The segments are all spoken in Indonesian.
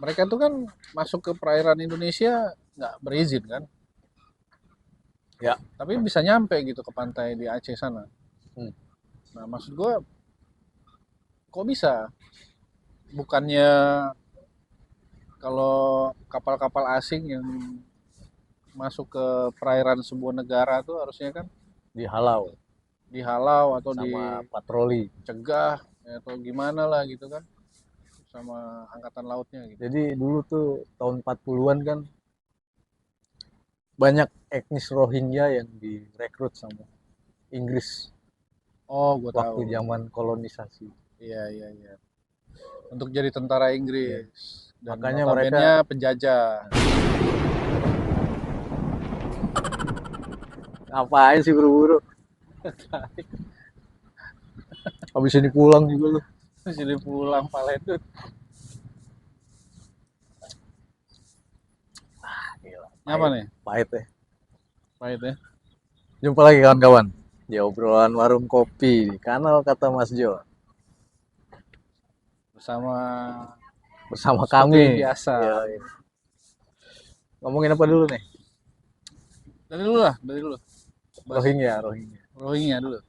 mereka tuh kan masuk ke perairan Indonesia nggak berizin kan, Ya. tapi bisa nyampe gitu ke pantai di Aceh sana. Hmm. Nah, maksud gue, kok bisa? Bukannya kalau kapal-kapal asing yang masuk ke perairan sebuah negara tuh harusnya kan Dihalau dihalau atau sama patroli. dicegah ya, atau gimana lah gitu kan, sama angkatan lautnya gitu. Jadi dulu tuh tahun 40-an kan banyak etnis Rohingya yang direkrut sama Inggris Oh, gue waktu tahu. zaman kolonisasi. Iya, iya, iya. Untuk jadi tentara Ya. Inggris dan Makanya mereka, notabene penjajah. ngapain sih buru-buru? Habis ini pulang juga lu. Jadi pulang Paledut. Gila, Nyapa pahit, nih? pahit ya. Pahit ya. Jumpa lagi kawan-kawan di obrolan warung kopi di kanal kata Mas Jo Bersama bersama seperti kami. biasa. Ya, ngomongin apa dulu nih? Dari dulu lah, dari dulu. Bahas Rohingya, Rohingya. Rohingya dulu.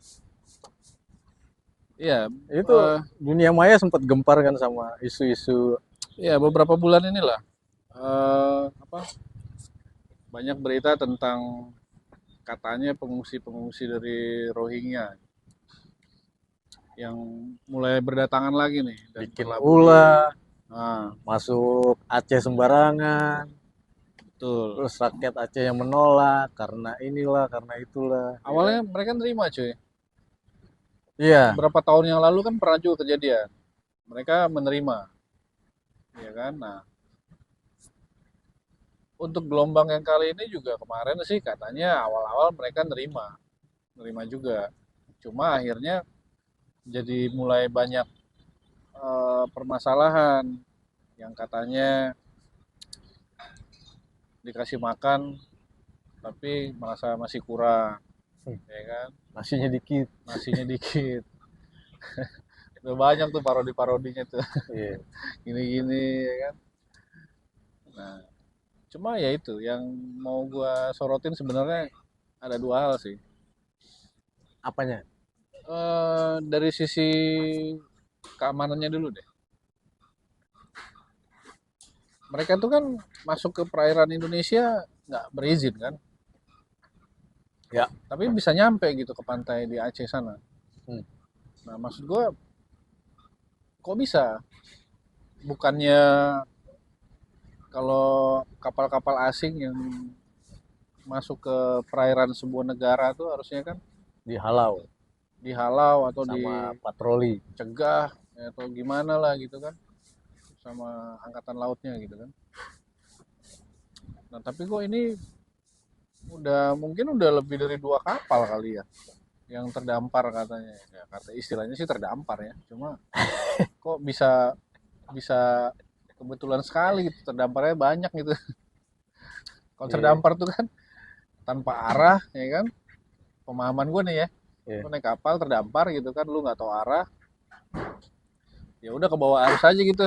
Iya, Itu dunia maya sempat gempar kan sama isu-isu. iya, beberapa bulan inilah apa, banyak berita tentang katanya pengungsi-pengungsi dari Rohingya yang mulai berdatangan lagi nih dan Bikin berlabuh di. ulah, Nah, masuk Aceh sembarangan, betul. terus rakyat Aceh yang menolak karena inilah, karena itulah, ya kan? Awalnya mereka nerima cuy. Iya, Beberapa tahun yang lalu kan pernah juga kejadian. Mereka menerima, ya kan? Nah, untuk gelombang yang kali ini juga kemarin sih katanya awal-awal mereka nerima, nerima juga. Cuma akhirnya jadi mulai banyak permasalahan yang katanya dikasih makan tapi merasa masih kurang, ya kan? nasinya dikit. Nasinya dikit. Udah banyak tuh parodi-parodinya tuh. Iya. Gini-gini, ya kan? Nah, cuma ya itu yang mau gua sorotin sebenarnya ada dua hal sih. Apanya? Dari sisi keamanannya dulu deh. Mereka tuh kan masuk ke perairan Indonesia nggak berizin kan, Ya. tapi bisa nyampe gitu ke pantai di Aceh sana. Hmm. Nah, maksud gue, kok bisa? Bukannya kalau kapal-kapal asing yang masuk ke perairan sebuah negara tuh harusnya kan Dihalau dihalau atau sama patroli. dicegah ya, atau gimana lah gitu kan, sama angkatan lautnya gitu kan. Nah, tapi kok ini mungkin udah lebih dari dua kapal kali ya yang terdampar katanya. Ya, kata istilahnya sih terdampar ya. Cuma kok bisa bisa kebetulan sekali gitu, terdamparnya banyak gitu. Kalau Iya. terdampar tuh kan tanpa arah, ya kan? Pemahaman gue nih ya, Iya. lu naik kapal terdampar gitu kan, lu nggak tahu arah, ya udah ke bawah arus aja gitu,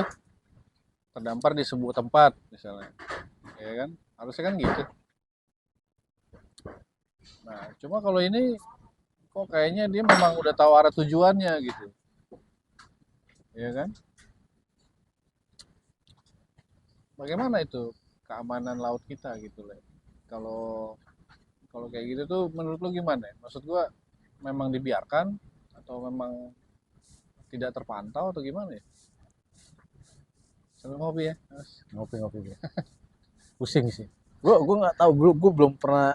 terdampar di sebuah tempat misalnya, ya kan? Harusnya kan gitu. Nah, cuma kalau ini kok kayaknya dia memang udah tahu arah tujuannya gitu, ya kan? Bagaimana itu keamanan laut kita gitu lah. Kalau kalau kayak gitu tuh menurut lu gimana ya? Maksud gua memang dibiarkan atau memang tidak terpantau atau gimana ya? Sambil ngopi ya, Mas. Ngopi-ngopi bro. Pusing sih. Gue nggak tahu, gue belum pernah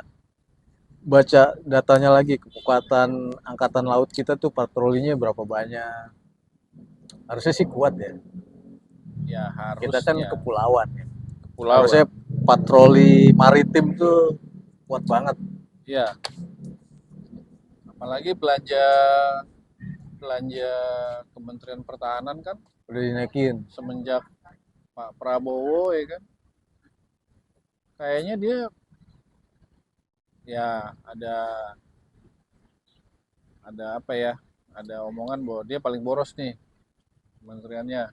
baca datanya lagi, kekuatan angkatan laut kita tuh patrolinya berapa banyak. Harusnya sih kuat ya. Ya Kita kan harusnya kepulauan ya. Harusnya kepulauan. patroli maritim tuh kuat banget. Ya, apalagi belanja belanja Kementerian Pertahanan kan Udah dinaikin. semenjak Pak Prabowo ya kan. Kayaknya dia ya ada apa ya? Ada omongan bahwa dia paling boros nih kementeriannya.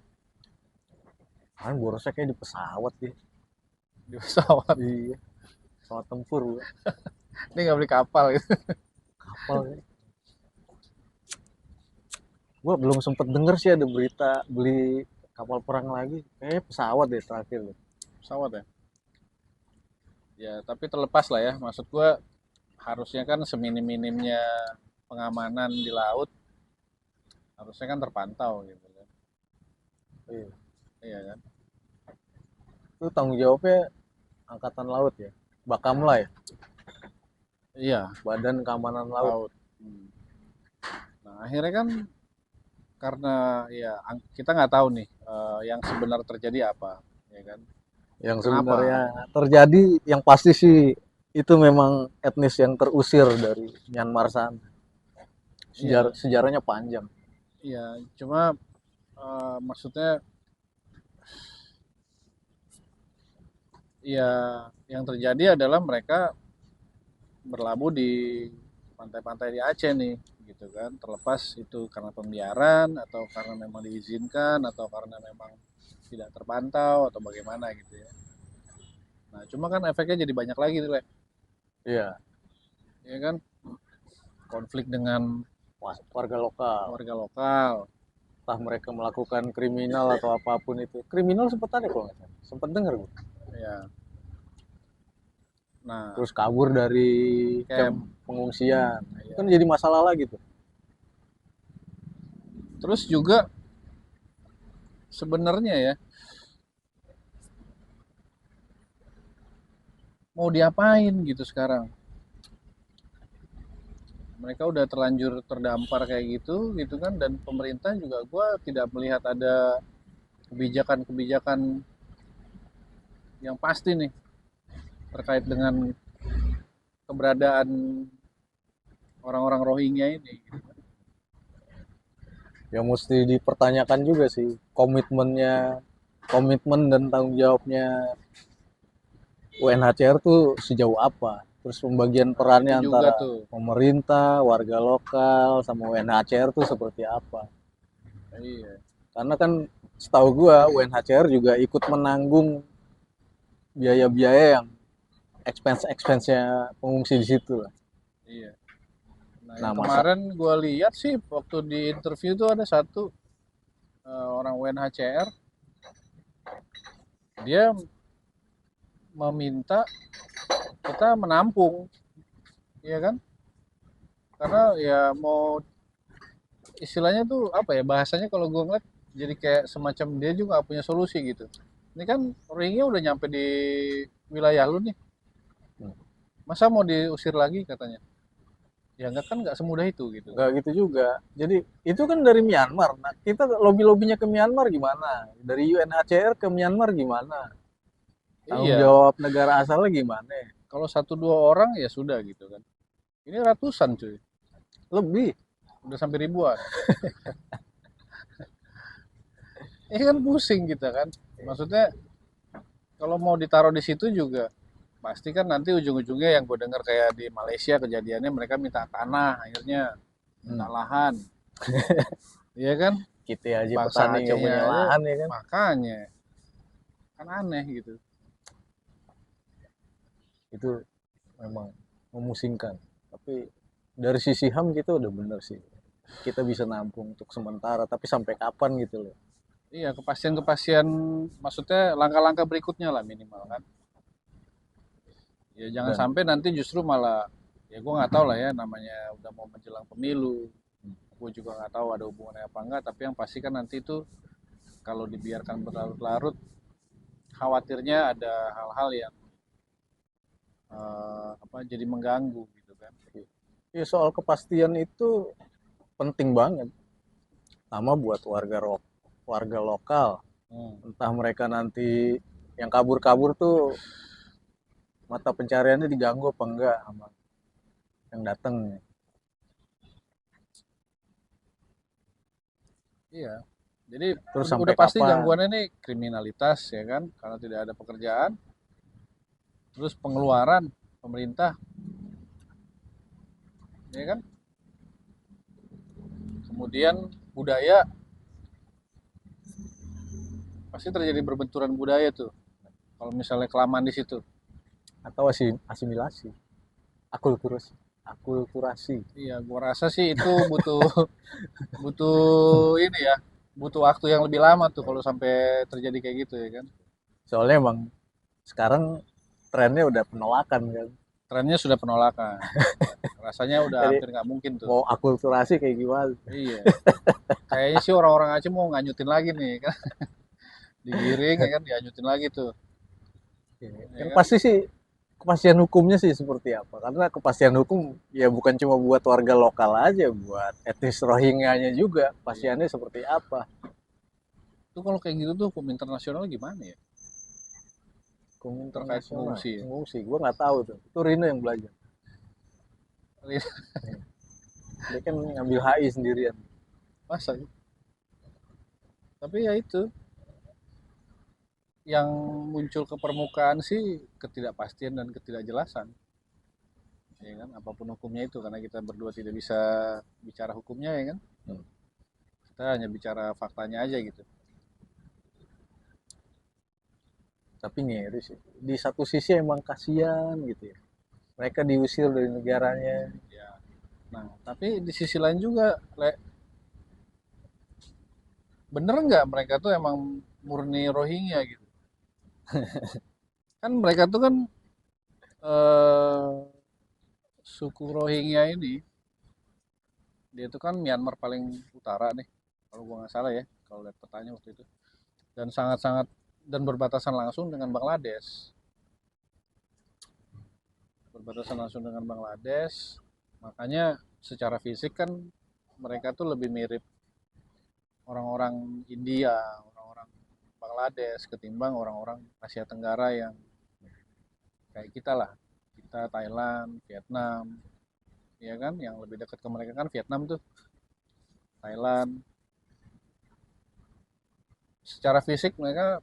Kan borosnya kayak di pesawat deh. di pesawat. Iya, pesawat tempur gua. Ini nggak beli kapal gitu. Kapal ya. Gua belum sempet denger sih ada berita beli kapal perang lagi. Kayaknya pesawat deh terakhir deh. Pesawat ya. Ya tapi terlepas lah ya, maksud gua harusnya kan seminim-minimnya pengamanan di laut harusnya kan terpantau gitu kan. Iya. Iya kan. Itu tanggung jawabnya Angkatan Laut ya. Bakamla ya, Iya, Badan Keamanan Laut. laut. Hmm. Nah akhirnya kan karena ya kita nggak tahu nih yang sebenarnya terjadi apa, ya kan? Yang sebenarnya Kenapa? terjadi yang pasti sih itu memang etnis yang terusir dari Myanmar sana. Iya, Sejarahnya panjang. iya. Cuma maksudnya ya yang terjadi adalah mereka berlabuh di pantai-pantai di Aceh nih, gitu kan? Terlepas itu karena pembiaran atau karena memang diizinkan atau karena memang tidak terpantau atau bagaimana gitu ya. Nah, cuma kan efeknya jadi banyak lagi tuh, Le. Iya, Ya kan? Konflik dengan warga lokal. warga lokal. Entah mereka melakukan kriminal atau apapun itu. Kriminal sempat ada kok nggak salah. Sempat dengar gue. Ya. Nah, Terus kabur dari camp camp. pengungsian. Itu kan Ya. jadi masalah lagi tuh. Terus juga sebenarnya ya mau diapain gitu sekarang? Mereka udah terlanjur terdampar kayak gitu gitu kan, dan pemerintah juga gue tidak melihat ada kebijakan-kebijakan yang pasti nih terkait dengan keberadaan orang-orang Rohingya ini gitu kan. Yang mesti dipertanyakan juga sih komitmen dan tanggung jawabnya UNHCR tuh sejauh apa. Terus pembagian Nah perannya itu juga antara tuh. pemerintah, warga lokal, sama UNHCR tuh seperti apa. Iya, Karena kan setahu gua UNHCR juga ikut menanggung biaya-biaya yang expense-nya pengungsi di situ lah. iya. Nah Nah, yang masa kemarin gue lihat sih waktu di interview tuh ada satu orang UNHCR, dia meminta kita menampung, ya kan? Karena ya mau istilahnya tuh apa ya bahasanya, kalau gue ngeliat jadi kayak semacam dia juga gak punya solusi gitu. Ini kan ringnya udah nyampe di wilayah lu nih, masa mau diusir lagi katanya? Ya enggak kan, nggak semudah itu gitu kan. nggak gitu juga. Jadi itu kan dari Myanmar. Nah, kita lobby-lobbynya ke Myanmar gimana? Dari UNHCR ke Myanmar gimana? Tanggung Iya, jawab negara asalnya gimana? kalau satu dua orang ya sudah gitu kan. Ini ratusan cuy, Lebih. udah sampai ribuan. Ini kan pusing kita kan. Maksudnya kalau mau ditaruh di situ juga pasti kan nanti ujung-ujungnya yang gue dengar kayak di Malaysia kejadiannya, mereka minta tanah, akhirnya minta Hmm. lahan. Iya kan? Kita aja Bangsa petani nggak Acehnya punya aja, lahan ya kan. makanya kan aneh gitu. Itu memang memusingkan. Tapi dari sisi HAM kita udah bener sih. Kita bisa nampung untuk sementara, tapi sampai kapan gitu loh. Iya, kepastian-kepastian, maksudnya langkah-langkah berikutnya lah minimal kan. Ya jangan Dan sampai nanti justru malah, ya gue nggak tahu lah ya, namanya udah mau menjelang pemilu. Gue juga nggak tahu ada hubungannya apa enggak, tapi yang pasti kan nanti itu kalau dibiarkan berlarut-larut, khawatirnya ada hal-hal yang apa jadi mengganggu gitu kan. ya soal kepastian itu penting banget. Sama buat warga lokal. Hmm. Entah mereka nanti yang kabur-kabur tuh mata pencariannya diganggu apa enggak sama yang datang. Iya, jadi Terus udah sampai pasti kapan? gangguannya nih kriminalitas ya kan, karena tidak ada pekerjaan. Terus pengeluaran pemerintah, ya kan. Kemudian budaya, pasti terjadi berbenturan budaya tuh. Kalau misalnya kelamaan di situ. atau asimilasi, akulturasi, akulturasi. Iya, gua rasa sih itu butuh butuh ini ya, butuh waktu yang lebih lama tuh kalau sampai terjadi kayak gitu ya kan. Soalnya emang sekarang trennya udah penolakan kan. Trennya sudah penolakan. Rasanya udah Jadi hampir nggak mungkin tuh. mau akulturasi kayak gimana? Iya. Kayaknya sih orang-orang Aceh mau nganyutin lagi nih kan. Digiring ya kan, dianyutin lagi tuh. Ya Yang kan? pasti sih kepastian hukumnya sih seperti apa? Karena kepastian hukum ya bukan cuma buat warga lokal aja, buat etnis Rohingya-nya juga. Iya. Kepastiannya seperti apa? Itu kalau kayak gitu tuh hukum internasional gimana ya? Hukum Terkait internasional, pengungsi ya. pengungsi, gue nggak tahu tuh. Itu Rino yang belajar. Dia kan ngambil HI sendirian. Masa? Tapi ya itu yang muncul ke permukaan sih ketidakpastian dan ketidakjelasan. Ya kan? Apapun hukumnya itu karena kita berdua tidak bisa bicara hukumnya ya kan? Hmm. Kita hanya bicara faktanya aja gitu. Tapi ngeri sih. Di satu sisi emang kasihan gitu ya. Mereka diusir dari negaranya. Ya. Nah, tapi di sisi lain juga, Le, bener nggak mereka tuh emang murni Rohingya gitu? Kan mereka tuh kan eh, suku Rohingya ini, dia itu kan Myanmar paling utara nih, kalau gua nggak salah ya, kalau lihat petanya waktu itu. Dan sangat-sangat dan berbatasan langsung dengan Bangladesh. Berbatasan langsung dengan Bangladesh, makanya secara fisik kan mereka tuh lebih mirip orang-orang India, orang-orang Bangladesh ketimbang orang-orang Asia Tenggara yang kayak kita lah. Kita Thailand, Vietnam, ya kan? Yang lebih dekat ke mereka kan Vietnam tuh, Thailand. Secara fisik mereka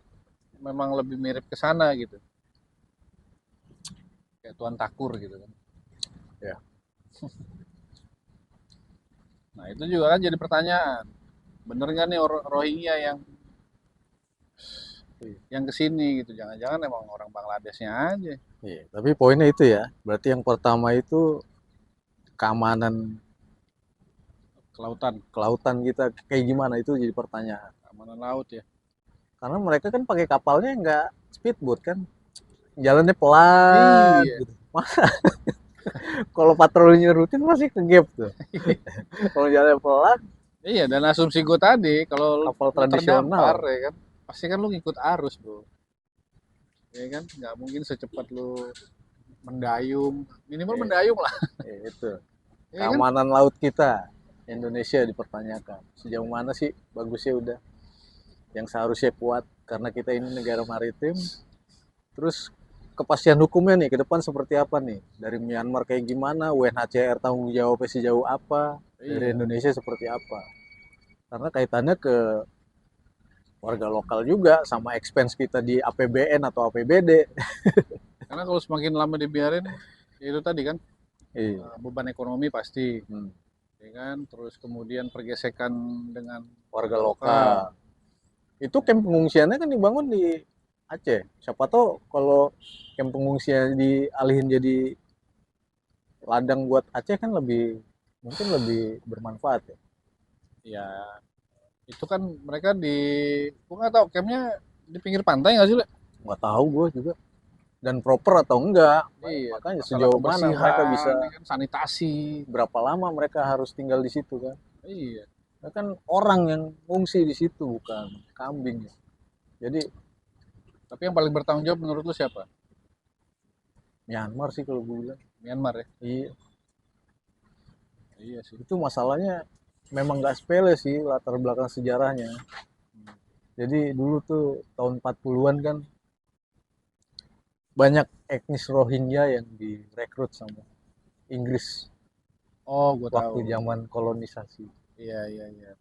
memang lebih mirip ke sana gitu. Kayak Tuan Takur gitu kan. Ya. Nah, itu juga kan jadi pertanyaan. Bener nggak nih Rohingya yang kesini gitu? Jangan-jangan emang orang Bangladeshnya aja. Iya, tapi poinnya itu ya. Berarti yang pertama itu keamanan Kelautan, kelautan kita kayak gimana itu jadi pertanyaan. keamanan laut ya. Karena mereka kan pakai kapalnya nggak speedboat kan, jalannya pelan Iya, gitu. Kalau patrolinya rutin masih ke gap tuh. Kalau jalannya pelan, iya. Dan asumsi gue tadi, kalau kapal lu terdampar tradisional. ya kan, pasti kan lu ngikut arus bro. Ya kan, nggak mungkin secepat lu mendayung. Minimal Eh, mendayung lah. itu Ya kan? keamanan laut kita Indonesia dipertanyakan. Sejauh mana sih bagusnya udah yang seharusnya kuat karena kita ini negara maritim. Terus kepastian hukumnya nih ke depan seperti apa nih? Dari Myanmar kayak gimana? UNHCR tanggung jawabnya sejauh apa? Dari Iya. Indonesia seperti apa? Karena kaitannya ke warga lokal juga sama expense kita di APBN atau APBD. Karena kalau semakin lama dibiarin, ya itu tadi kan Iya. beban ekonomi pasti, Hmm. ya kan. Terus kemudian pergesekan dengan Warga warga lokal. lokal. Itu camp pengungsiannya kan dibangun di Aceh. Siapa tahu kalau camp pengungsian dialihin jadi ladang buat Aceh kan lebih mungkin lebih bermanfaat ya. Ya, itu kan mereka gua nggak tahu, campnya di pinggir pantai nggak sih, Le? Nggak tahu gue juga. Dan proper atau enggak. Iya, Makanya masalah sejauh mana mereka bisa kebersihan, ya kan, sanitasi. berapa lama mereka harus tinggal di situ kan. Iya. Ya kan orang yang ngungsi di situ bukan kambing. Jadi Tapi yang paling bertanggung jawab menurut lu siapa? Myanmar sih kalau gue bilang. Myanmar ya? Iya, Iya sih. itu masalahnya memang nggak sepele sih latar belakang sejarahnya. Jadi dulu tuh tahun 40-an kan banyak etnis Rohingya yang direkrut sama Inggris Oh, gue waktu tahu. zaman kolonisasi. Iya, iya, iya.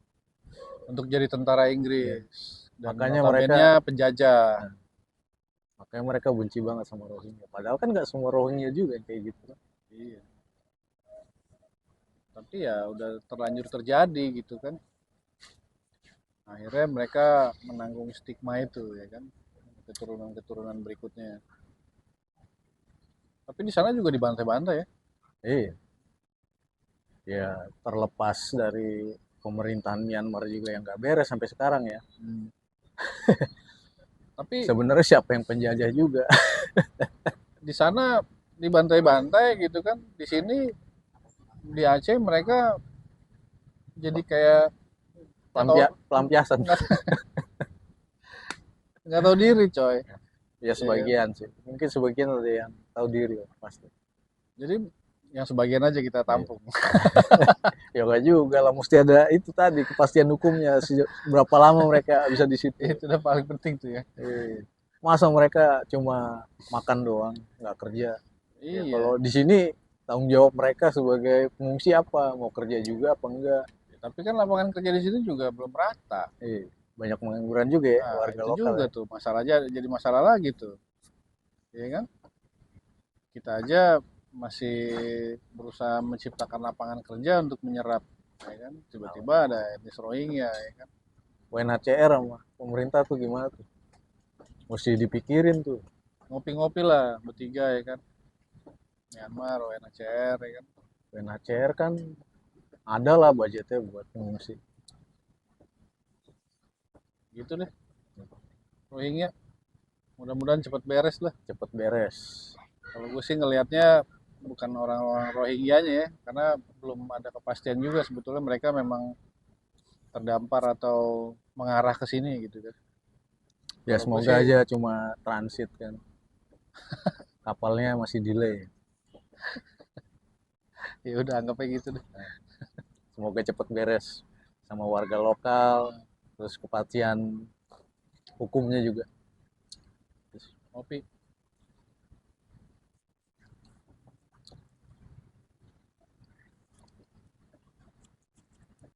Untuk jadi tentara Ya, Inggris dan makanya mereka notabene penjajah. nah, makanya mereka benci banget sama Rohingya. Padahal kan nggak semua Rohingya juga yang kayak gitu. Iya. Tapi ya udah terlanjur terjadi gitu kan. Akhirnya mereka menanggung stigma itu ya kan, keturunan-keturunan berikutnya. Tapi di sana juga dibantai-bantai ya. Iya, ya terlepas dari pemerintahan Myanmar juga yang nggak beres sampai sekarang ya. Hmm. Tapi Sebenarnya siapa yang penjajah juga. di sana dibantai-bantai gitu kan. Di sini di Aceh mereka jadi kayak nggak tahu Pelampiasan. nggak nggak tahu diri coy, Ya ya kan. sebagian sih. Mungkin sebagian ada yang tahu diri lah, pasti. Jadi yang sebagian aja kita Iya. tampung. Ya nggak juga lah, mesti ada itu tadi kepastian hukumnya. Berapa lama mereka bisa di situ. Itu udah paling penting tuh ya. Iya. Masa mereka cuma makan doang, nggak kerja. Ya kalau Iya. di sini tanggung jawab mereka sebagai pengungsi apa? Mau kerja juga apa enggak? Tapi kan lapangan kerja di situ juga belum rata. Banyak pengangguran juga ya Nah, warga itu lokal juga ya. tuh masalahnya, jadi masalah lagi tuh. Ya kan? Kita aja masih berusaha menciptakan lapangan kerja untuk menyerap, ya kan? Tiba-tiba ada etnis Rohingya, ya kan? UNHCR sama pemerintah tuh gimana tuh? Mesti dipikirin tuh. Ngopi-ngopi lah bertiga ya kan? Myanmar, UNHCR, ya kan? UNHCR kan ada lah budgetnya buat pengungsi. Gitu deh. Rohingya, mudah-mudahan cepat beres lah. Cepet beres. Kalau gue sih ngelihatnya bukan orang-orang Rohingyanya ya, karena belum ada kepastian juga sebetulnya mereka memang terdampar atau mengarah ke sini gitu kan. Ya Kalau gue semoga sih aja cuma transit kan. Kapalnya masih delay. ya udah anggapnya gitu deh. Semoga cepet beres sama warga lokal, terus kepastian hukumnya juga. Ngopi.